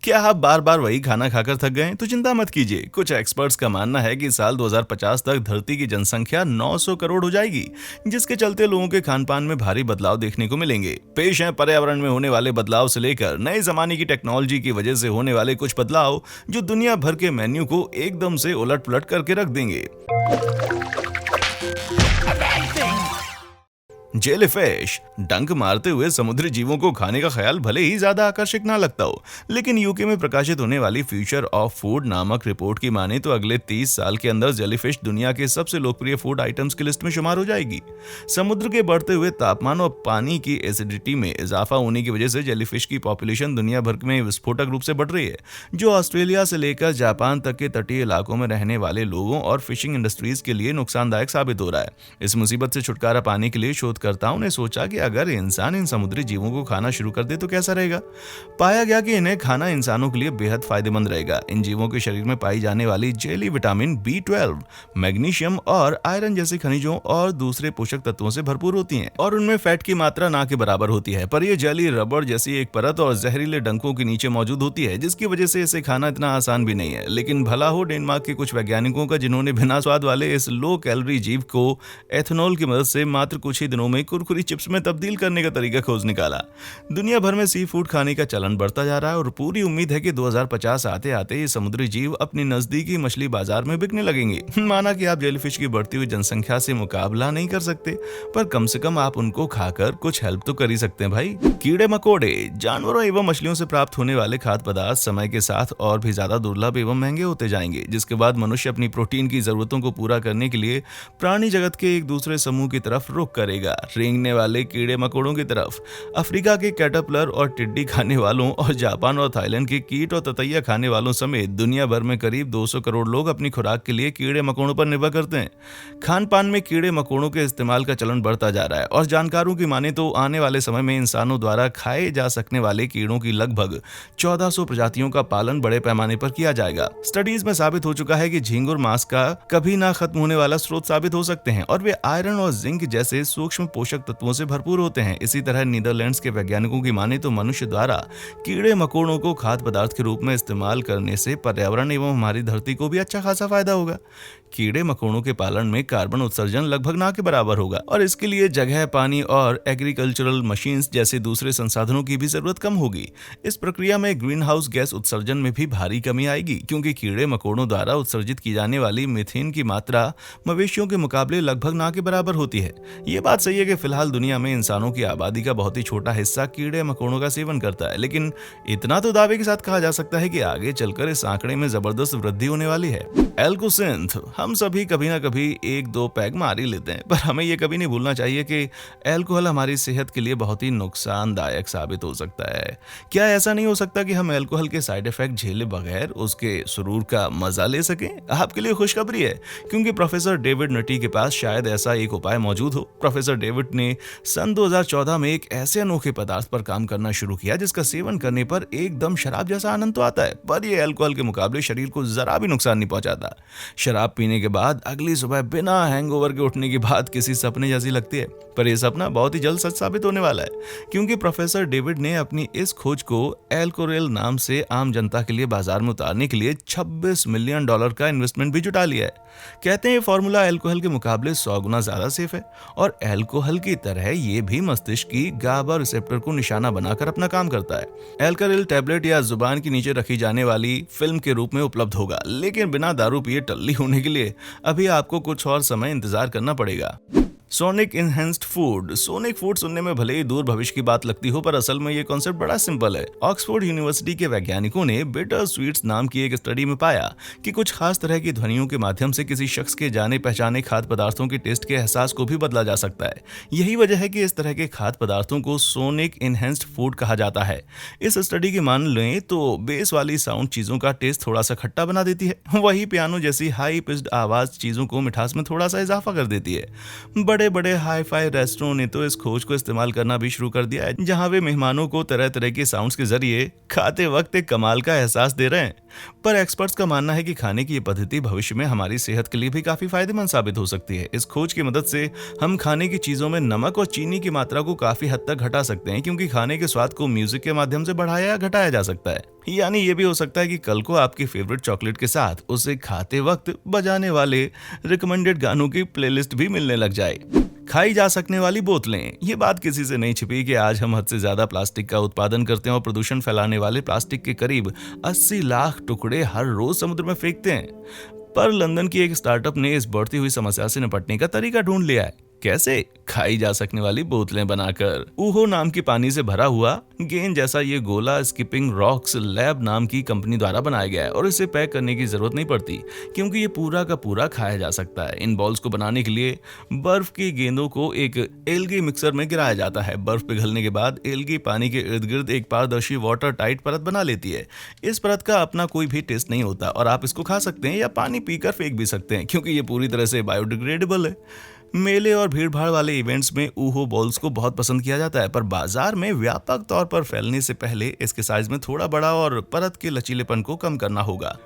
क्या आप बार बार वही खाना खाकर थक गए? तो चिंता मत कीजिए। कुछ एक्सपर्ट्स का मानना है कि साल 2050 तक धरती की जनसंख्या 900 करोड़ हो जाएगी, जिसके चलते लोगों के खान पान में भारी बदलाव देखने को मिलेंगे। पेश है पर्यावरण में होने वाले बदलाव से लेकर नए जमाने की टेक्नोलॉजी की वजह से होने वाले कुछ बदलाव जो दुनिया भर के मेन्यू को एकदम से उलट पुलट करके रख देंगे। जेलीफिश डंक मारते हुए समुद्री जीवों को खाने का ख्याल भले ही ज्यादा आकर्षक ना लगता हो, लेकिन यूके में प्रकाशित होने वाली फ्यूचर ऑफ फूड नामक रिपोर्ट की माने तो अगले 30 साल के अंदर जेलीफिश दुनिया के सबसे लोकप्रिय फूड आइटम्स की लिस्ट में शुमार हो जाएगी। समुद्र के बढ़ते हुए तापमान और पानी की एसिडिटी में इजाफा होने की वजह से जेलीफिश की पॉपुलेशन दुनिया भर में विस्फोटक रूप से बढ़ रही है, जो ऑस्ट्रेलिया से लेकर जापान तक के तटीय इलाकों में रहने वाले लोगों और फिशिंग इंडस्ट्रीज के लिए नुकसानदायक साबित हो रहा है। इस मुसीबत से छुटकारा पाने के लिए शोधकर्ताओं ने सोचा कि अगर इंसान इन समुद्री जीवों को खाना शुरू कर दे तो कैसा रहेगा। पाया गया कि इन्हें खाना इंसानों के लिए बेहद फायदेमंद रहेगा। इन जीवों के शरीर में पाई जाने वाली जेली विटामिन B12, मैग्नीशियम और आयरन जैसे खनिजों और दूसरे पोषक तत्वों से भरपूर होती हैं और उनमें फैट की मात्रा ना के बराबर होती है। पर यह जेली रबड़ जैसी एक परत और जहरीले डंकों के नीचे मौजूद होती है, जिसकी वजह से इसे खाना इतना आसान भी नहीं है। लेकिन भला हो डेनमार्क के कुछ वैज्ञानिकों का, जिन्होंने बिना स्वाद वाले इस लो कैलोरी जीव को एथेनॉल की मदद से मात्र कुछ ही दिनों में कुरकुरी चिप्स में तब्दील करने का तरीका खोज निकाला। दुनिया भर में सी फूड खाने का चलन बढ़ता जा रहा है और पूरी उम्मीद है कि 2050 आते आते ये समुद्री जीव अपनी नजदीकी मछली बाजार में बिकने लगेंगे। माना कि आप जेलीफिश की बढ़ती हुई जनसंख्या से मुकाबला नहीं कर सकते, पर कम से कम आप उनको खाकर कुछ हेल्प तो कर ही सकते हैं भाई। कीड़े मकोड़े जानवरों एवं मछलियों से प्राप्त होने वाले खाद्य पदार्थ समय के साथ और भी ज्यादा दुर्लभ एवं महंगे होते जाएंगे, जिसके बाद मनुष्य अपनी प्रोटीन की जरूरतों को पूरा करने के लिए प्राणी जगत के एक दूसरे समूह की तरफ रुख करेगा, रेंगने वाले कीड़े मकोड़ों की तरफ। अफ्रीका के कैटरपिलर और टिड्डी खाने वालों और जापान और थाईलैंड के कीट और ततैया खाने वालों समेत दुनिया भर में करीब 200 करोड़ लोग अपनी खुराक के लिए कीड़े मकोड़ों पर निर्भर करते हैं। खान पान में कीड़े मकोड़ों के इस्तेमाल का चलन बढ़ता जा रहा है और जानकारों की माने तो आने वाले समय में इंसानों द्वारा खाए जा सकने वाले कीड़ों की लगभग 1400 प्रजातियों का पालन बड़े पैमाने पर किया जाएगा। स्टडीज में साबित हो चुका है कि झींगुर मांस का कभी ना खत्म होने वाला स्रोत साबित हो सकते हैं और वे आयरन और जिंक जैसे सूक्ष्म पोषक तत्वों से भरपूर होते हैं। इसी तरह नीदरलैंड्स के वैज्ञानिकों की माने तो मनुष्य द्वारा कीड़े मकोड़ों को खाद्य पदार्थ के रूप में इस्तेमाल करने से पर्यावरण एवं हमारी धरती को भी अच्छा खासा फायदा होगा। कीड़े मकोड़ों के पालन में कार्बन उत्सर्जन लगभग ना के बराबर होगा और इसके लिए जगह, पानी और एग्रीकल्चरल मशीन्स जैसे दूसरे संसाधनों की भी जरूरत कम होगी। इस प्रक्रिया में ग्रीन हाउस गैस उत्सर्जन में भी भारी कमी आएगी, क्योंकि कीड़े मकोड़ों द्वारा उत्सर्जित की जाने वाली मीथेन की मात्रा मवेशियों के मुकाबले लगभग ना के बराबर होती है। ये बात सही है कि फिलहाल दुनिया में इंसानों की आबादी का बहुत ही छोटा हिस्सा कीड़े मकोड़ों का सेवन करता है, लेकिन इतना तो दावे के साथ कहा जा सकता है कि आगे चलकर इस आंकड़े में जबरदस्त वृद्धि होने वाली है। एल्कोसिंथ हम सभी कभी ना कभी 1-2 पैग मार ही लेते हैं, पर हमें यह कभी नहीं भूलना चाहिए कि अल्कोहल हमारी सेहत के लिए बहुत ही नुकसानदायक साबित हो सकता है। क्या ऐसा नहीं हो सकता कि हम अल्कोहल के साइड इफेक्ट झेले बगैर उसके सुरूर का मजा ले सकें? आपके लिए खुशखबरी है, क्योंकि प्रोफेसर डेविड नटी के पास शायद ऐसा एक उपाय मौजूद हो। प्रोफेसर डेविड ने सन 2014 में एक ऐसे अनोखे पदार्थ पर काम करना शुरू किया जिसका सेवन करने पर एकदम शराब जैसा आनंद तो आता है, पर यह अल्कोहल के मुकाबले शरीर को जरा भी नुकसान नहीं पहुंचाता। शराब पीने के बाद अगली सुबह बिना हैंगओवर के उठने की बात किसी सपने जैसी लगती है, पर यह सपना बहुत ही जल्द सच साबित होने वाला है, क्योंकि प्रोफेसर डेविड ने अपनी इस खोज को एल्कोरेल नाम से आम जनता के लिए बाजार में उतारने के लिए $26 मिलियन का इन्वेस्टमेंट भी जुटा लिया है। कहते हैं ये फॉर्मूला अल्कोहल के मुकाबले 100 गुना ज्यादा सेफ है और अल्कोहल की तरह ये भी मस्तिष्क की गाबा रिसेप्टर को निशाना बनाकर अपना काम करता है। एल्कोरेल टैबलेट या जुबान के नीचे रखी जाने वाली फिल्म के रूप में उपलब्ध होगा, लेकिन बिना दारू पिए टल्ली होने के लिए अभी आपको कुछ और समय इंतजार करना पड़ेगा। Sonic enhanced food. Sonic food सुनने में भले ही दूर भविष्य की बात लगती हो, पर असल में ये कॉन्सेप्ट बड़ा सिंपल है। ऑक्सफोर्ड यूनिवर्सिटी के वैज्ञानिकों ने बिटर स्वीट्स नाम की एक स्टडी में पाया कि कुछ खास तरह की ध्वनियों के माध्यम से किसी शख्स के जाने पहचाने खाद्य पदार्थों के टेस्ट के एहसास को भी बदला जा सकता है। यही वजह है कि इस तरह के खाद्य पदार्थों को सोनिक इनहेंस्ड फूड कहा जाता है। इस स्टडी की मान लें तो बेस वाली साउंड चीजों का टेस्ट थोड़ा सा खट्टा बना देती है, वही पियानो जैसी हाई पिच्ड आवाज चीजों को मिठास में थोड़ा सा इजाफा कर देती है। बड़े बड़े हाई फाई रेस्टोरेंट ने तो इस खोज को इस्तेमाल करना भी शुरू कर दिया है, जहां वे मेहमानों को तरह तरह के साउंड्स के जरिए खाते वक्त एक कमाल का एहसास दे रहे हैं। पर एक्सपर्ट्स का मानना है कि खाने की ये पद्धति भविष्य में हमारी सेहत के लिए भी काफी फायदेमंद साबित हो सकती है। इस खोज की मदद से हम खाने की चीजों में नमक और चीनी की मात्रा को काफी हद तक घटा सकते हैं, क्योंकि खाने के स्वाद को म्यूजिक के माध्यम से बढ़ाया या घटाया जा सकता है। यानी ये भी हो सकता है कि कल को आपकी फेवरेट चॉकलेट के साथ उसे खाते वक्त बजाने वाले रिकमेंडेड गानों की प्लेलिस्ट भी मिलने लग जाए। खाई जा सकने वाली बोतलें, ये बात किसी से नहीं छिपी कि आज हम हद से ज्यादा प्लास्टिक का उत्पादन करते हैं और प्रदूषण फैलाने वाले प्लास्टिक के करीब 80 लाख टुकड़े हर रोज समुद्र में फेंकते हैं। पर लंदन की एक स्टार्टअप ने इस बढ़ती हुई समस्या से निपटने का तरीका ढूंढ लिया है। कैसे? खाई जा सकने वाली बोतलें बनाकर। ऊहो नाम की पानी से भरा हुआ गेंद जैसा ये गोला स्किपिंग रॉक्स लैब नाम की कंपनी द्वारा बनाया गया है और इसे पैक करने की जरूरत नहीं पड़ती, क्योंकि ये पूरा का पूरा खाया जा सकता है। इन बॉल्स को बनाने के लिए बर्फ की गेंदों को एक एल्गी मिक्सर में गिराया जाता है। बर्फ पिघलने के बाद एल्गी पानी के इर्द गिर्द एक पारदर्शी वाटर टाइट परत बना लेती है। इस परत का अपना कोई भी टेस्ट नहीं होता और आप इसको खा सकते हैं या पानी पीकर फेंक भी सकते हैं, क्योंकि ये पूरी तरह से बायोडिग्रेडेबल है। मेले और भीड़भाड़ वाले इवेंट्स में ऊहो बॉल्स को बहुत पसंद किया जाता है, पर बाजार में व्यापक तौर पर फैलने से पहले इसके साइज में थोड़ा बड़ा और परत के लचीलेपन को कम करना होगा।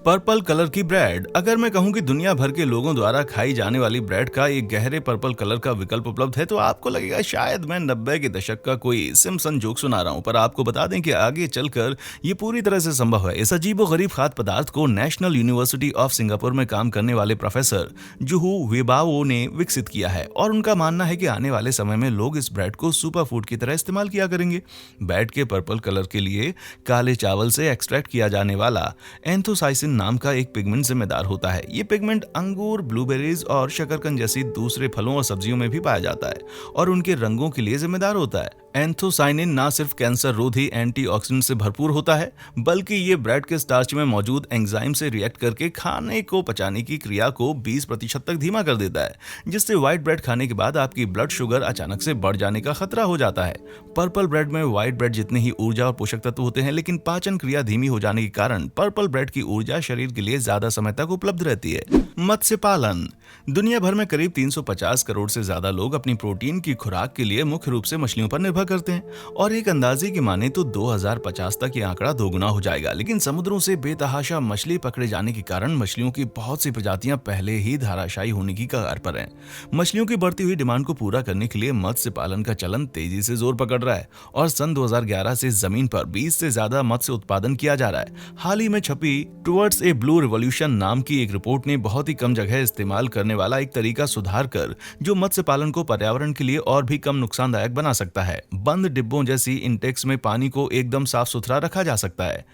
पर्पल कलर की ब्रेड। अगर मैं कहूं कि दुनिया भर के लोगों द्वारा खाई जाने वाली ब्रेड का एक गहरे पर्पल कलर का विकल्प उपलब्ध है, तो आपको लगेगा शायद मैं 90 के दशक का कोई सिम्पसन जोक सुना रहा हूं। पर आपको बता दें कि आगे चलकर ये पूरी तरह से संभव है। इस अजीबोगरीब खाद्य पदार्थ को नेशनल यूनिवर्सिटी ऑफ सिंगापुर में काम करने वाले प्रोफेसर जुहू वेबाओ ने विकसित किया है और उनका मानना है कि आने वाले समय में लोग इस ब्रेड को सुपर फूड की तरह इस्तेमाल किया करेंगे। ब्रेड के पर्पल कलर के लिए काले चावल से एक्सट्रैक्ट किया जाने वाला एंथोसाइसिन नाम का एक पिगमेंट जिम्मेदार होता है। ये पिगमेंट अंगूर, ब्लूबेरीज और शकरकंद जैसी दूसरे फलों और सब्जियों में भी पाया जाता है और उनके रंगों के लिए जिम्मेदार होता है। एंथोसाइनिन ना सिर्फ कैंसर रोधी एंटीऑक्सीडेंट से भरपूर होता है, बल्कि ये ब्रेड के स्टार्च में मौजूद एंजाइम से रिएक्ट करके खाने को पचाने की क्रिया को 20% तक धीमा कर देता है, जिससे व्हाइट ब्रेड खाने के बाद आपकी ब्लड शुगर अचानक से बढ़ जाने का खतरा हो जाता है। पर्पल ब्रेड में व्हाइट ब्रेड जितने ही ऊर्जा और पोषक तत्व होते हैं, लेकिन पाचन क्रिया धीमी हो जाने के कारण पर्पल ब्रेड की ऊर्जा शरीर के लिए ज्यादा समय तक उपलब्ध रहती है। मत्स्य पालन। दुनिया भर में करीब 350 करोड़ से ज्यादा लोग अपनी प्रोटीन की खुराक के लिए मुख्य रूप से मछलियों पर निर्भर करते हैं और एक अंदाजे की माने तो 2050 तक ये आंकड़ा दोगुना हो जाएगा। लेकिन समुद्रों से बेतहाशा मछली पकड़े जाने के कारण मछलियों की बहुत सी प्रजातियां पहले ही धराशायी होने की कगार पर हैं। मछलियों की बढ़ती हुई डिमांड को पूरा करने के लिए मत्स्य पालन का चलन तेजी से जोर पकड़ रहा है और सन 2011 से जमीन पर 20 से ज्यादा मत्स्य उत्पादन किया जा रहा है। हाल ही में छपी टुवर्ड्स ए ब्लू रिवॉल्यूशन नाम की एक रिपोर्ट ने बहुत ही कम जगह इस्तेमाल करने वाला एक तरीका सुधार कर जो मत्स्य पालन को पर्यावरण के लिए और भी कम नुकसानदायक बना सकता है। बंद डिब्बों जैसी इंटेक्स में पानी को एकदम साफ सुथरा रखा जा सकता है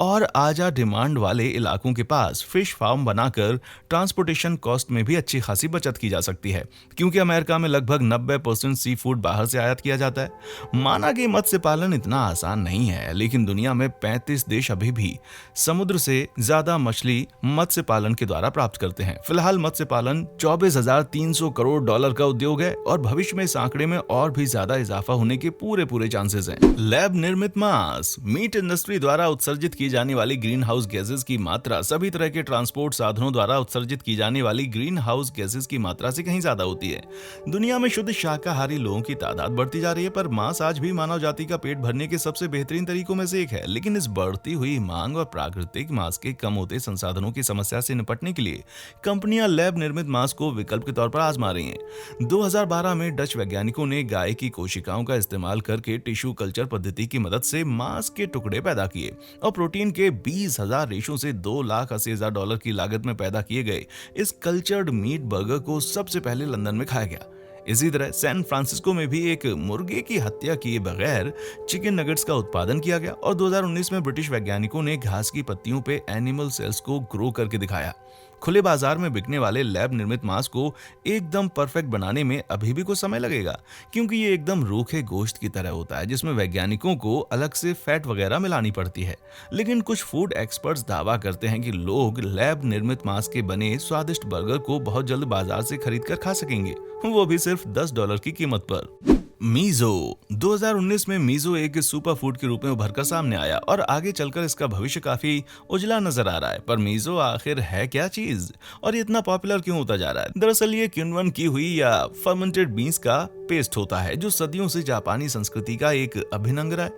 और आजा डिमांड वाले इलाकों के पास फिश फार्म बनाकर ट्रांसपोर्टेशन कॉस्ट में भी अच्छी खासी बचत की जा सकती है, क्योंकि अमेरिका में लगभग 90% सी फूड बाहर से आयात किया जाता है। माना कि मत्स्य पालन इतना आसान नहीं है, लेकिन दुनिया में 35 देश अभी भी समुद्र से ज्यादा मछली मत्स्य पालन के द्वारा प्राप्त करते हैं। फिलहाल मत्स्य पालन 24,300 करोड़ डॉलर का उद्योग है और भविष्य में इस आंकड़े में और भी ज्यादा इजाफा होने के पूरे चांसेस हैं। लैब निर्मित मांस। मीट इंडस्ट्री द्वारा उत्सर्जित की जाने वाली ग्रीन हाउस गैसेस की मात्रा सभी तरह के ट्रांसपोर्ट साधनों द्वारा उत्सर्जित की जाने वाली ग्रीन हाउस गैसेस की मात्रा से कहीं ज्यादा होती है। दुनिया में शुद्ध शाकाहारी लोगों की तादाद बढ़ती जा रही है, पर मांस आज भी मानव जाति का पेट भरने के सबसे बेहतरीन तरीकों में से एक है। लेकिन इस बढ़ती हुई मांग और प्राकृतिक मांस के कम होते संसाधनों की समस्या से निपटने के लिए कंपनियां लैब निर्मित मांस को विकल्प के तौर पर आजमा रही हैं। 2012 में डच वैज्ञानिकों ने गाय की कोशिकाओं का इस्तेमाल करके टिश्यू कल्चर पद्धति की मदद से मांस के टुकड़े पैदा किए और प्रोटीन के 20,000 रेशों से $2,80,000 की लागत में पैदा किए गए इस कल्चर्ड मीट बर्गर को सबसे पहले लंदन में खाया गया। इसी तरह सैन फ्रांसिस्को में भी एक मुर्गे की हत्या किए बगैर चिकन नगेट्स का उत्पादन किया गया और 2019 में ब्रिटिश वैज्ञानिकों ने घास की पत्तियों पे एनिमल सेल्स को ग्रो करके दिखाया। खुले बाजार में बिकने वाले लैब निर्मित मांस को एकदम परफेक्ट बनाने में अभी भी कुछ समय लगेगा, क्योंकि ये एकदम रूखे गोश्त की तरह होता है जिसमें वैज्ञानिकों को अलग से फैट वगैरह मिलानी पड़ती है। लेकिन कुछ फूड एक्सपर्ट्स दावा करते हैं कि लोग लैब निर्मित मांस के बने स्वादिष्ट बर्गर को बहुत जल्द बाजार से खरीद कर खा सकेंगे, वो भी सिर्फ $10 की कीमत पर। मीजो। 2019 में मीजो एक सुपर फूड के रूप में उभरकर सामने आया और आगे चलकर इसका भविष्य काफी उजला नजर आ रहा है। पर मीजो आखिर है क्या चीज और ये इतना पॉपुलर क्यों होता जा रहा है? दरअसल ये क्विनोआ की हुई या फर्मेंटेड बीन्स का पेस्ट होता है जो सदियों से जापानी संस्कृति का एक अभिन्न अंग रहा है।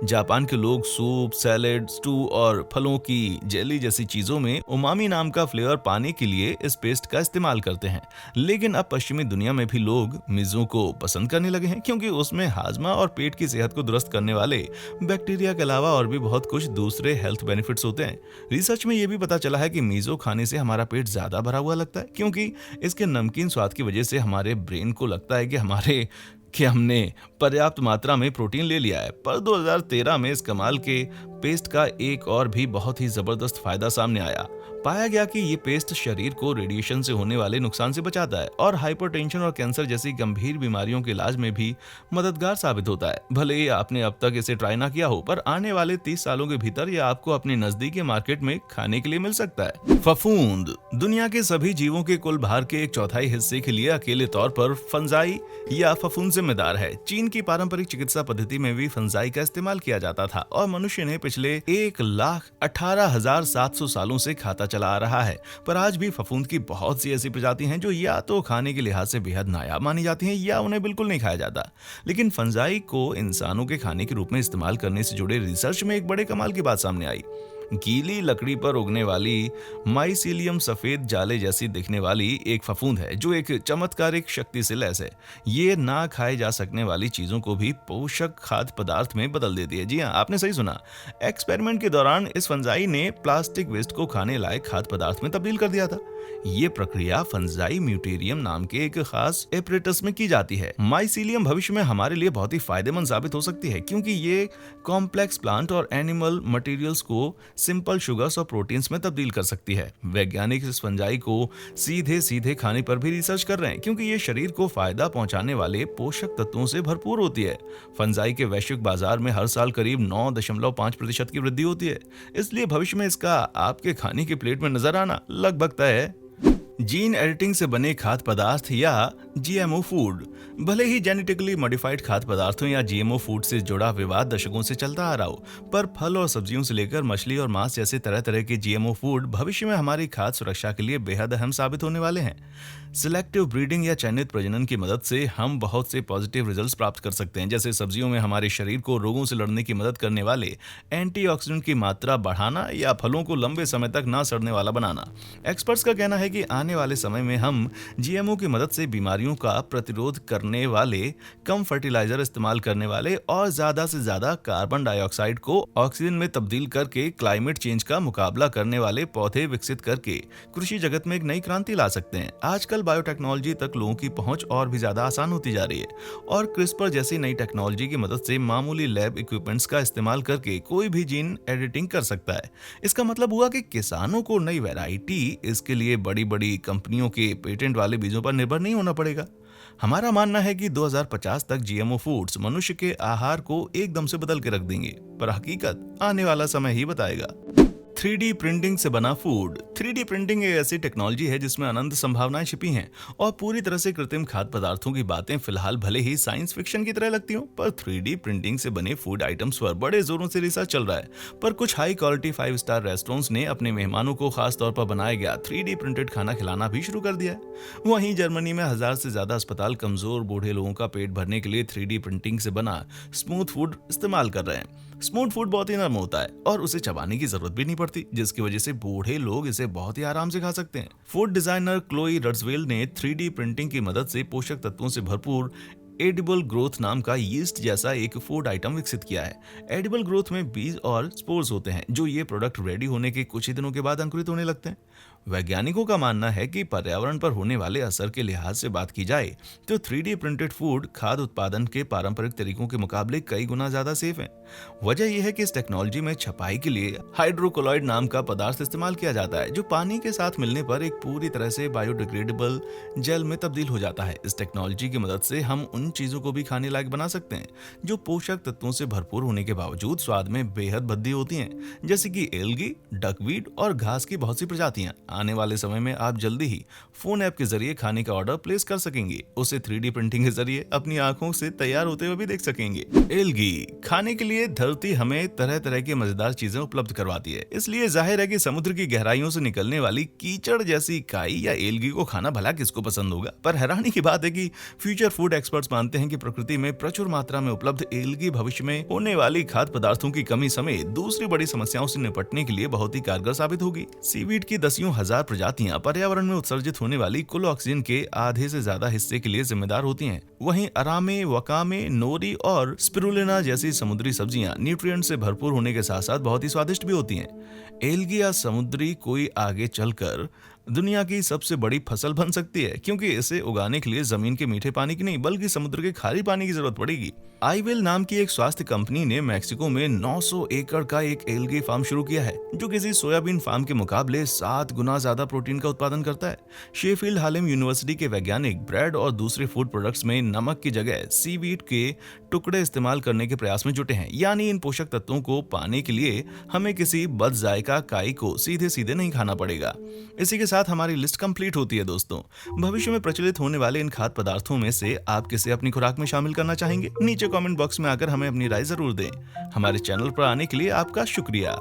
जापान के लोग सूप, सैलेड, स्टू और फलों की जेली जैसी चीजों में उमामी नाम का फ्लेवर पाने के लिए इस पेस्ट का इस्तेमाल करते हैं। लेकिन अब पश्चिमी दुनिया में भी लोग मिजो को पसंद करने लगे हैं क्योंकि उसमें हाजमा और पेट की सेहत को दुरुस्त करने वाले बैक्टीरिया के अलावा और भी बहुत कुछ दूसरे हेल्थ बेनिफिट्स होते हैं। रिसर्च में यह भी पता चला है कि मिजो खाने से हमारा पेट ज्यादा भरा हुआ लगता है क्योंकि इसके नमकीन स्वाद की वजह से हमारे ब्रेन को लगता है कि हमने पर्याप्त मात्रा में प्रोटीन ले लिया है। पर 2013 में इस कमाल के पेस्ट का एक और भी बहुत ही जबरदस्त फायदा सामने आया। पाया गया कि ये पेस्ट शरीर को रेडिएशन से होने वाले नुकसान से बचाता है और हाइपरटेंशन और कैंसर जैसी गंभीर बीमारियों के इलाज में भी मददगार साबित होता है। भले ही आपने अब तक इसे ट्राई ना किया हो, पर आने वाले 30 सालों के भीतर यह आपको अपने नजदीकी मार्केट में खाने के लिए मिल सकता है। फफूंद दुनिया के सभी जीवों के कुल भार के 1/4 हिस्से के लिए अकेले तौर पर फंजाई या फफूंद जिम्मेदार है। चीन की पारंपरिक चिकित्सा पद्धति में भी फंजाई का इस्तेमाल किया जाता था और मनुष्य ने पिछले 1,18,700 सालों से खाता चला आ रहा है। पर आज भी फफूंद की बहुत सी ऐसी प्रजाति हैं जो या तो खाने के लिहाज से बेहद नायाब मानी जाती हैं या उन्हें बिल्कुल नहीं खाया जाता। लेकिन फंजाई को इंसानों के खाने के रूप में इस्तेमाल करने से जुड़े रिसर्च में एक बड़े कमाल की बात सामने आई। गीली लकड़ी पर उगने वाली माइसीलियम सफेद जाले जैसी दिखने वाली एक फफूंद है जो एक चमत्कारिक शक्ति से लैस है। ये ना खाए जा सकने वाली चीजों को भी पोषक खाद्य पदार्थ में बदल देती है। जी हाँ, आपने सही सुना। एक्सपेरिमेंट के दौरान इस फंजाई ने प्लास्टिक वेस्ट को खाने लायक खाद्य पदार्थ में तब्दील कर दिया था। ये प्रक्रिया फंजाई म्यूटेरियम नाम के एक खास एपरेटस में की जाती है। माइसीलियम भविष्य में हमारे लिए बहुत ही फायदेमंद साबित हो सकती है क्योंकि ये कॉम्प्लेक्स प्लांट और एनिमल मटेरियल्स को सिंपल शुगर्स और प्रोटीन्स में तब्दील कर सकती है। वैज्ञानिक इस फंजाई को सीधे सीधे खाने पर भी रिसर्च कर रहे हैं क्योंकि ये शरीर को फायदा पहुंचाने वाले पोषक तत्वों से भरपूर होती है। फंजाई के वैश्विक बाजार में हर साल करीब 9.5% की वृद्धि होती है, इसलिए भविष्य में इसका आपके खाने की प्लेट में नजर आना लगभग तय है। जीन एडिटिंग से बने खाद्य पदार्थ या जीएमओ फूड। भले ही जेनेटिकली मॉडिफाइड खाद्य पदार्थों या जीएमओ फूड से जुड़ा विवाद दशकों से चलता आ रहा हो, पर फल और सब्जियों से लेकर मछली और मांस जैसे तरह तरह के जीएमओ फूड भविष्य में हमारी खाद्य सुरक्षा के लिए बेहद अहम साबित होने वाले हैं। सिलेक्टिव ब्रीडिंग या चयनित प्रजनन की मदद से हम बहुत से पॉजिटिव रिजल्ट्स प्राप्त कर सकते हैं, जैसे सब्जियों में हमारे शरीर को रोगों से लड़ने की मदद करने वाले एंटीऑक्सीडेंट की मात्रा बढ़ाना या फलों को लंबे समय तक ना सड़ने वाला बनाना। एक्सपर्ट्स का कहना है कि आने वाले समय में हम जीएमओ की मदद से बीमारियों का प्रतिरोध करने वाले, कम फर्टिलाइजर इस्तेमाल करने वाले और ज्यादा से ज्यादा कार्बन डाइऑक्साइड को ऑक्सीजन में तब्दील करके क्लाइमेट चेंज का मुकाबला करने वाले पौधे विकसित करके कृषि जगत में एक नई क्रांति ला सकते हैं। आजकल बायोटेक्नोलॉजी तक लोगों की पहुंच और भी ज्यादा आसान होती जा रही है और क्रिस्पर जैसी नई टेक्नोलॉजी की मदद से मामूली लैब इक्विपमेंट्स का इस्तेमाल करके कोई भी जीन एडिटिंग कर सकता है। इसका मतलब हुआ कि किसानों को नई वैरायटी, इसके लिए बड़ी बड़ी कंपनियों के पेटेंट वाले बीजों पर निर्भर नहीं होना पड़ेगा। हमारा मानना है कि 2050 तक जीएमओ फूड्स मनुष्य के आहार को एकदम से बदल के रख देंगे, पर हकीकत आने वाला समय ही बताएगा। 3D प्रिंटिंग से बना फूड। 3D प्रिंटिंग एक ऐसी टेक्नोलॉजी है जिसमें अनंत संभावनाएं छिपी हैं और पूरी तरह से कृत्रिम खाद्य पदार्थों की बातें फिलहाल भले ही साइंस फिक्शन की तरह लगती हो, पर 3D प्रिंटिंग से बने फूड आइटम्स पर बड़े जोरों से रिसर्च चल रहा है। पर कुछ हाई क्वालिटी 5 स्टार रेस्टोरेंट्स ने अपने मेहमानों को खास तौर पर बनाया गया 3D प्रिंटेड खाना खिलाना भी शुरू कर दिया है। वहीं जर्मनी में 1000 से ज्यादा अस्पताल कमजोर बूढ़े लोगों का पेट भरने के लिए 3D प्रिंटिंग से बना स्मूथ फूड इस्तेमाल कर रहे हैं। स्मूथ फूड बहुत ही नरम होता है और उसे चबाने की जरूरत भी नहीं पड़ती, जिसकी वजह से बूढ़े लोग इसे बहुत ही आराम से खा सकते हैं। फूड डिजाइनर क्लोई रड्सवेल ने 3D प्रिंटिंग की मदद से पोषक तत्वों से भरपूर एडिबल ग्रोथ नाम का यीस्ट जैसा एक फूड आइटम विकसित किया है। एडिबल ग्रोथ में बीज और स्पोर्स होते हैं जो ये प्रोडक्ट रेडी होने के कुछ ही दिनों के बाद अंकुरित होने लगते हैं। वैज्ञानिकों का मानना है कि पर्यावरण पर होने वाले असर के लिहाज से बात की जाए तो 3D प्रिंटेड फूड खाद्य उत्पादन के पारंपरिक तरीकों के मुकाबले कई गुना ज्यादा सेफ है। वजह यह है कि इस टेक्नोलॉजी में छपाई के लिए हाइड्रोकोलॉइड नाम का पदार्थ इस्तेमाल किया जाता है जो पानी के साथ मिलने पर एक पूरी तरह से बायोडिग्रेडेबल जेल में तब्दील हो जाता है। इस टेक्नोलॉजी की मदद से हम उन चीजों को भी खाने लायक बना सकते हैं जो पोषक तत्वों से भरपूर होने के बावजूद स्वाद में बेहद भद्दी होती हैं, जैसे कि एल्गी, डकवीड और घास की बहुत सी प्रजातियां। आने वाले समय में आप जल्दी ही फोन ऐप के जरिए खाने का ऑर्डर प्लेस कर सकेंगे, उसे 3D प्रिंटिंग के जरिए अपनी आंखों से तैयार होते हुए भी देख सकेंगे। एल्गी खाने के लिए धरती हमें तरह तरह की मजेदार चीजें उपलब्ध करवाती है, इसलिए जाहिर है कि समुद्र की गहराइयों से निकलने वाली कीचड़ जैसी काई या एल्गी को खाना भला किसको पसंद होगा। पर हैरानी की बात है कि फ्यूचर फूड एक्सपर्ट्स मानते हैं कि प्रकृति में प्रचुर मात्रा में उपलब्ध एल्गी भविष्य में होने वाली खाद्य पदार्थों की कमी समेत दूसरी बड़ी समस्याओं से निपटने के लिए बहुत ही कारगर साबित होगी। सीवीड की दसियों हजार प्रजातियां पर्यावरण में उत्सर्जित होने वाली कुल ऑक्सीजन के आधे से ज्यादा हिस्से के लिए जिम्मेदार होती हैं। वहीं अरामे, वकामे, नोरी और स्पिरुलिना जैसी समुद्री सब्जियां न्यूट्रिएंट से भरपूर होने के साथ साथ बहुत ही स्वादिष्ट भी होती हैं। एल्गी या समुद्री कोई आगे चलकर दुनिया की सबसे बड़ी फसल बन सकती है, क्योंकि इसे उगाने के लिए जमीन के मीठे पानी की नहीं बल्कि समुद्र के खारे पानी की जरूरत पड़ेगी। आईवेल नाम की एक स्वास्थ्य कंपनी ने मैक्सिको में 900 एकड़ का एक एल्गी फार्म शुरू किया है, जो किसी सोयाबीन फार्म के मुकाबले 7 गुना ज्यादा प्रोटीन का उत्पादन करता है। शेफील्ड हार्लेम यूनिवर्सिटी के वैज्ञानिक ब्रेड और दूसरे फूड प्रोडक्ट्स में नमक की जगह सीवीड के टुकड़े इस्तेमाल करने के प्रयास में जुटे हैं, यानी इन पोषक तत्वों को पाने के लिए हमें किसी बद जायका काई को सीधे सीधे नहीं खाना पड़ेगा। इसी के साथ हमारी लिस्ट कंप्लीट होती है दोस्तों। भविष्य में प्रचलित होने वाले इन खाद्य पदार्थों में से आप किसे अपनी खुराक में शामिल करना चाहेंगे? नीचे कमेंट बॉक्स में आकर हमें अपनी राय जरूर दें। हमारे चैनल पर आने के लिए आपका शुक्रिया।